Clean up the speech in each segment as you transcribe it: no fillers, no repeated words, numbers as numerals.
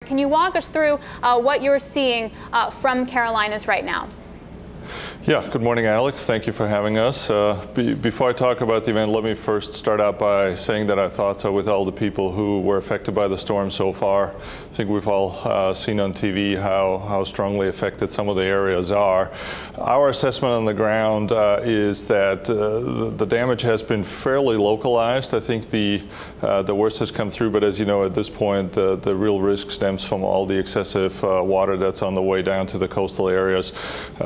Can you walk us through what you're seeing from Carolinas right now? Yeah, good morning, Alex. Thank you for having us. Before I talk about the event, let me first start out by saying that our thoughts are with all the people who were affected by the storm so far. I think we've all seen on TV how strongly affected some of the areas are. Our assessment on the ground is that the damage has been fairly localized. I think the worst has come through, but as you know, at this point, the real risk stems from all the excessive water that's on the way down to the coastal areas.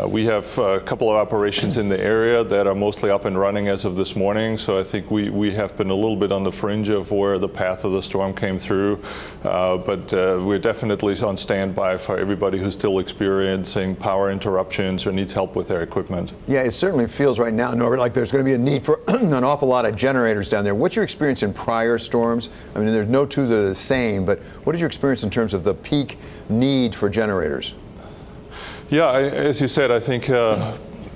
We have a couple of operations in the area that are mostly up and running as of this morning, so I think we have been a little bit on the fringe of where the path of the storm came through, but we're definitely on standby for everybody who's still experiencing power interruptions or needs help with their equipment. Yeah, it certainly feels right now, Norbert, like there's going to be a need for an awful lot of generators down there. What's your experience in prior storms? I mean, there's no two that are the same, but what is your experience in terms of the peak need for generators? Yeah, as you said, I think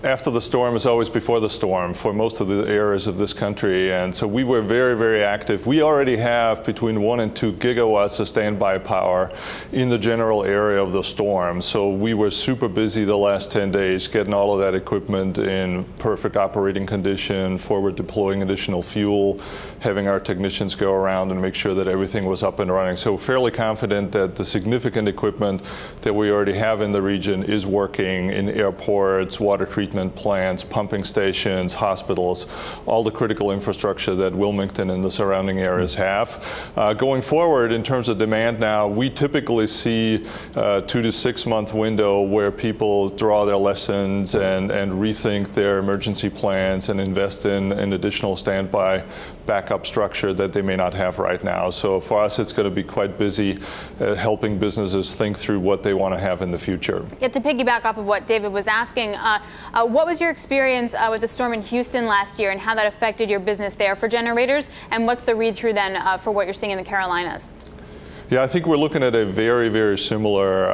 after the storm is always before the storm for most of the areas of this country, and so we were very, very active. We already have between 1 and 2 gigawatts of standby power in the general area of the storm, so we were super busy the last 10 days getting all of that equipment in perfect operating condition, forward deploying additional fuel, having our technicians go around and make sure that everything was up and running. So fairly confident that the significant equipment that we already have in the region is working in airports, water treatment plants, pumping stations, hospitals, all the critical infrastructure that Wilmington and the surrounding areas have. Going forward, in terms of demand now, we typically see a 2 to 6 month window where people draw their lessons and rethink their emergency plans and invest in additional standby backup structure that they may not have right now. So for us, it's going to be quite busy helping businesses think through what they want to have in the future. Yeah, to piggyback off of what David was asking, what was your experience with the storm in Houston last year and how that affected your business there for generators? And what's the read-through then for what you're seeing in the Carolinas? Yeah, I think we're looking at a very, very similar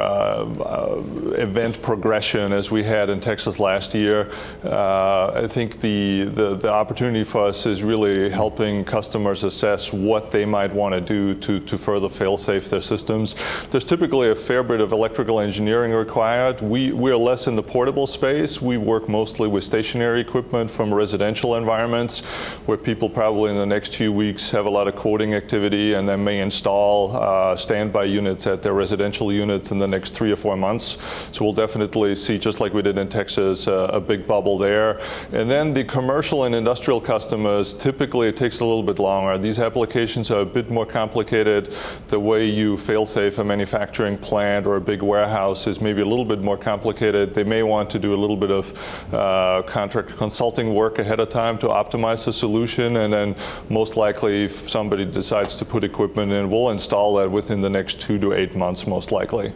event progression as we had in Texas last year. I think the opportunity for us is really helping customers assess what they might want to do to further fail-safe their systems. There's typically a fair bit of electrical engineering required. We're less in the portable space. We work mostly with stationary equipment from residential environments where people probably in the next few weeks have a lot of quoting activity and then may install standby units at their residential units in the next 3 or 4 months. So we'll definitely see, just like we did in Texas, a big bubble there. And then the commercial and industrial customers, typically it takes a little bit longer. These applications are a bit more complicated. The way you fail-safe a manufacturing plant or a big warehouse is maybe a little bit more complicated. They may want to do a little bit of contract consulting work ahead of time to optimize the solution, and then most likely if somebody decides to put equipment in, we'll install that within the next 2 to 8 months, most likely.